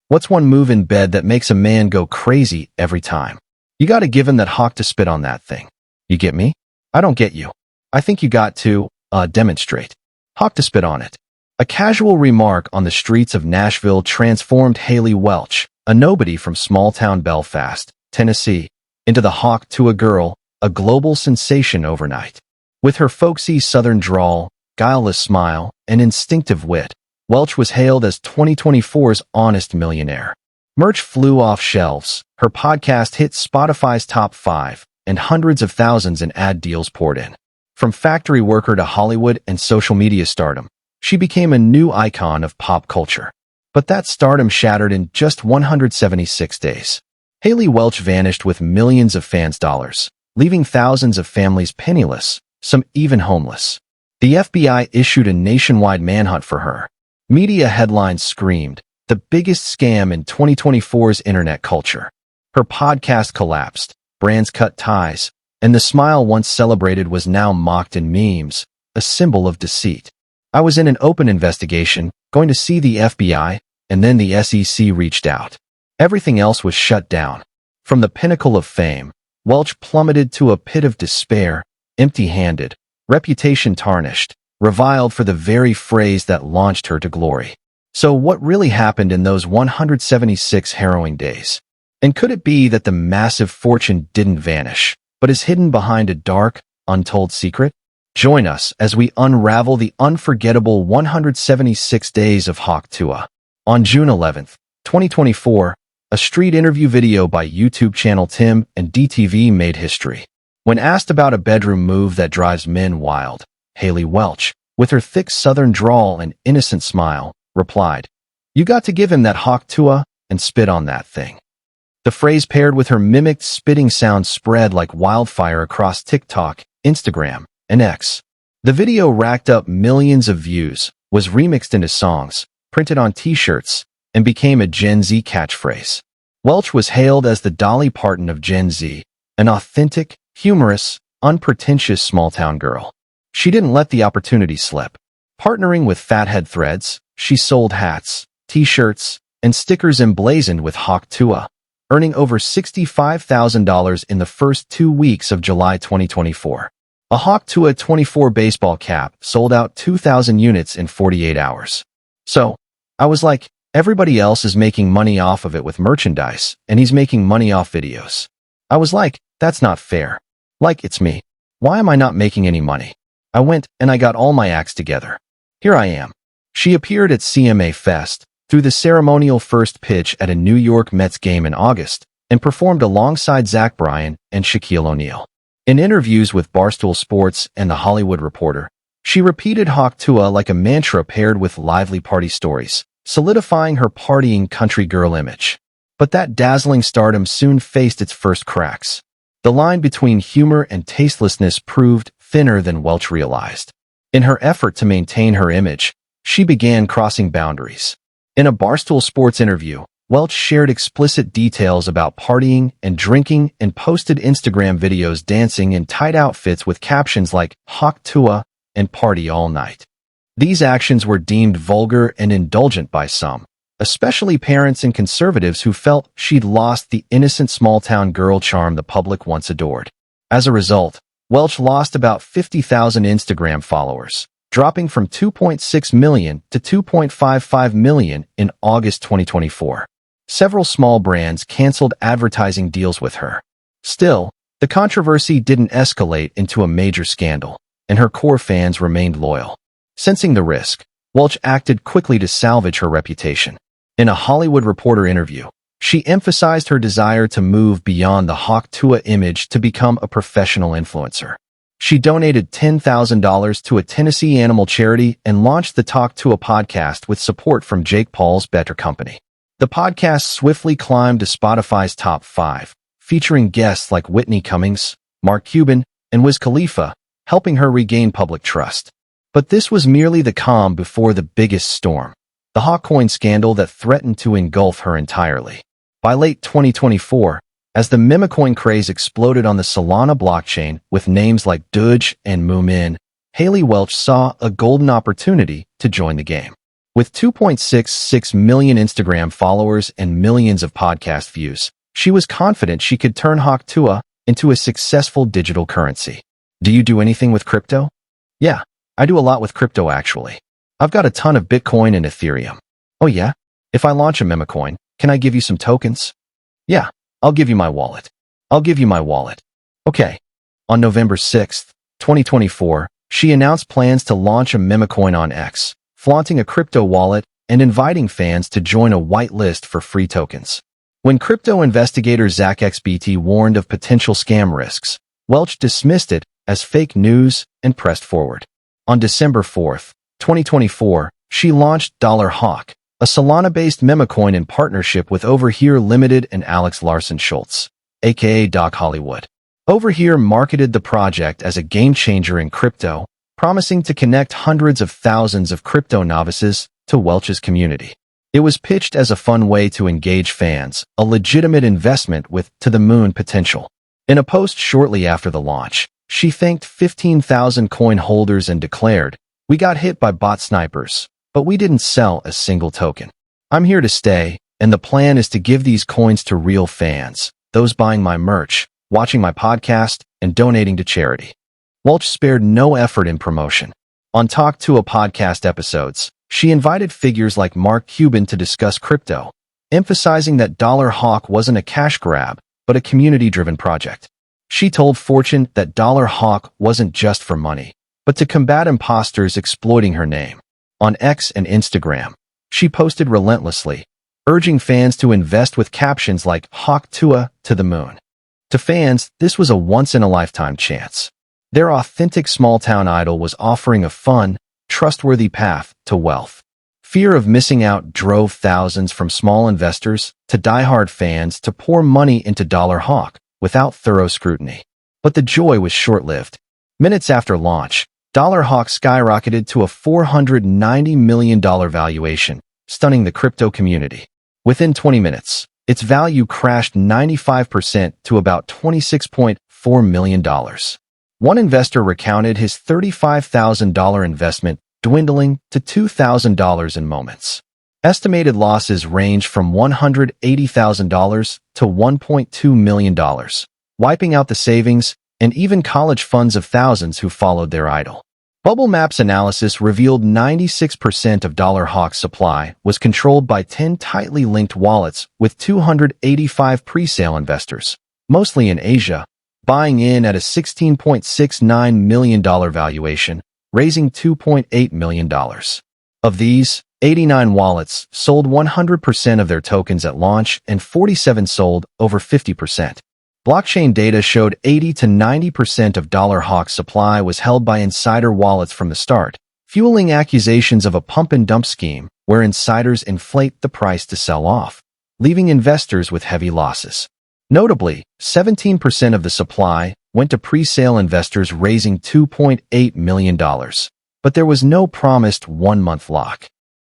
What's one move in bed that makes a man go crazy every time? You gotta give him that hawk to spit on that thing. You get me? I don't get you. I think you got to, demonstrate. Hawk to spit on it. A casual remark on the streets of Nashville transformed Haley Welch, a nobody from small-town Belfast, Tennessee, into the hawk to a girl, a global sensation overnight. With her folksy southern drawl, guileless smile, and instinctive wit, Welch was hailed as 2024's honest millionaire. Merch flew off shelves, her podcast hit Spotify's top 5, and hundreds of thousands in ad deals poured in. From factory worker to Hollywood and social media stardom, she became a new icon of pop culture. But that stardom shattered in just 176 days. Haley Welch vanished with millions of fans' dollars, leaving thousands of families penniless, some even homeless. The FBI issued a nationwide manhunt for her. Media headlines screamed, the biggest scam in 2024's internet culture. Her podcast collapsed, brands cut ties, and the smile once celebrated was now mocked in memes, a symbol of deceit. I was in an open investigation, going to see the FBI, and then the SEC reached out. Everything else was shut down. From the pinnacle of fame, Welch plummeted to a pit of despair, empty-handed, reputation tarnished, reviled for the very phrase that launched her to glory. So what really happened in those 176 harrowing days? And could it be that the massive fortune didn't vanish, but is hidden behind a dark, untold secret? Join us as we unravel the unforgettable 176 days of Hawk Tuah. On June 11, 2024, a street interview video by YouTube channel Tim and DTV made history. When asked about a bedroom move that drives men wild, Haley Welch, with her thick southern drawl and innocent smile, replied, "You got to give him that Hawk Tuah and spit on that thing." The phrase paired with her mimicked spitting sound spread like wildfire across TikTok, Instagram, and X. The video racked up millions of views, was remixed into songs, printed on t-shirts, and became a Gen Z catchphrase. Welch was hailed as the Dolly Parton of Gen Z, an authentic, humorous, unpretentious small-town girl. She didn't let the opportunity slip. Partnering with Fathead Threads, she sold hats, t-shirts, and stickers emblazoned with Hawk Tuah, earning over $65,000 in the first 2 weeks of July 2024. A Hawk Tuah 24 baseball cap sold out 2,000 units in 48 hours. So, I was like, everybody else is making money off of it with merchandise, and he's making money off videos. I was like, that's not fair. Like, it's me. Why am I not making any money? I went and I got all my acts together. Here I am. She appeared at CMA Fest, threw the ceremonial first pitch at a New York Mets game in August, and performed alongside Zach Bryan and Shaquille O'Neal. In interviews with Barstool Sports and The Hollywood Reporter, she repeated Hawk Tuah like a mantra paired with lively party stories, solidifying her partying country girl image. But that dazzling stardom soon faced its first cracks. The line between humor and tastelessness proved thinner than Welch realized. In her effort to maintain her image, she began crossing boundaries. In a Barstool Sports interview, Welch shared explicit details about partying and drinking and posted Instagram videos dancing in tight outfits with captions like Hawk Tuah and Party All Night. These actions were deemed vulgar and indulgent by some, especially parents and conservatives who felt she'd lost the innocent small-town girl charm the public once adored. As a result, Welch lost about 50,000 Instagram followers, dropping from 2.6 million to 2.55 million in August 2024. Several small brands canceled advertising deals with her. Still, the controversy didn't escalate into a major scandal, and her core fans remained loyal. Sensing the risk, Welch acted quickly to salvage her reputation. In a Hollywood Reporter interview, she emphasized her desire to move beyond the Hawk Tuah image to become a professional influencer. She donated $10,000 to a Tennessee animal charity and launched the Talk Tuah podcast with support from Jake Paul's Better Company. The podcast swiftly climbed to Spotify's top 5, featuring guests like Whitney Cummings, Mark Cuban, and Wiz Khalifa, helping her regain public trust. But this was merely the calm before the biggest storm, the Hawkcoin scandal that threatened to engulf her entirely. By late 2024, as the memecoin craze exploded on the Solana blockchain with names like Doge and Moomin, Haley Welch saw a golden opportunity to join the game. With 2.66 million Instagram followers and millions of podcast views, she was confident she could turn Tuah into a successful digital currency. Do you do anything with crypto? Yeah, I do a lot with crypto actually. I've got a ton of Bitcoin and Ethereum. Oh yeah? If I launch a meme coin, can I give you some tokens? Yeah, I'll give you my wallet. I'll give you my wallet. Okay. On November 6th, 2024, she announced plans to launch a meme coin on X, flaunting a crypto wallet and inviting fans to join a whitelist for free tokens. When crypto investigator Zach XBT warned of potential scam risks, Welch dismissed it as fake news and pressed forward. On December 4th, 2024, she launched $Hawk, a Solana-based meme coin in partnership with Overhere Limited and Alex Larson Schultz, aka Doc Hollywood. Overhere marketed the project as a game-changer in crypto, promising to connect hundreds of thousands of crypto novices to Welch's community. It was pitched as a fun way to engage fans, a legitimate investment with to-the-moon potential. In a post shortly after the launch, she thanked 15,000 coin holders and declared, "We got hit by bot snipers, but we didn't sell a single token. I'm here to stay, and the plan is to give these coins to real fans, those buying my merch, watching my podcast, and donating to charity." Welch spared no effort in promotion. On Talk to a Podcast episodes, she invited figures like Mark Cuban to discuss crypto, emphasizing that $Hawk wasn't a cash grab, but a community-driven project. She told Fortune that $Hawk wasn't just for money, but to combat imposters exploiting her name. On X and Instagram, she posted relentlessly, urging fans to invest with captions like Tuah to the moon. To fans, this was a once-in-a-lifetime chance. Their authentic small-town idol was offering a fun, trustworthy path to wealth. Fear of missing out drove thousands from small investors to die-hard fans to pour money into $Hawk without thorough scrutiny. But the joy was short-lived. Minutes after launch, $Hawk skyrocketed to a $490 million valuation, stunning the crypto community. Within 20 minutes, its value crashed 95% to about $26.4 million. One investor recounted his $35,000 investment dwindling to $2,000 in moments. Estimated losses range from $180,000 to $1.2 million, wiping out the savings and even college funds of thousands who followed their idol. Bubble Maps analysis revealed 96% of Hawk's supply was controlled by 10 tightly linked wallets with 285 pre-sale investors, mostly in Asia, buying in at a $16.69 million valuation, raising $2.8 million. Of these, 89 wallets sold 100% of their tokens at launch and 47 sold over 50%. Blockchain data showed 80 to 90% of Hawk's supply was held by insider wallets from the start, fueling accusations of a pump-and-dump scheme where insiders inflate the price to sell off, leaving investors with heavy losses. Notably, 17% of the supply went to pre-sale investors raising $2.8 million, but there was no promised one-month lock.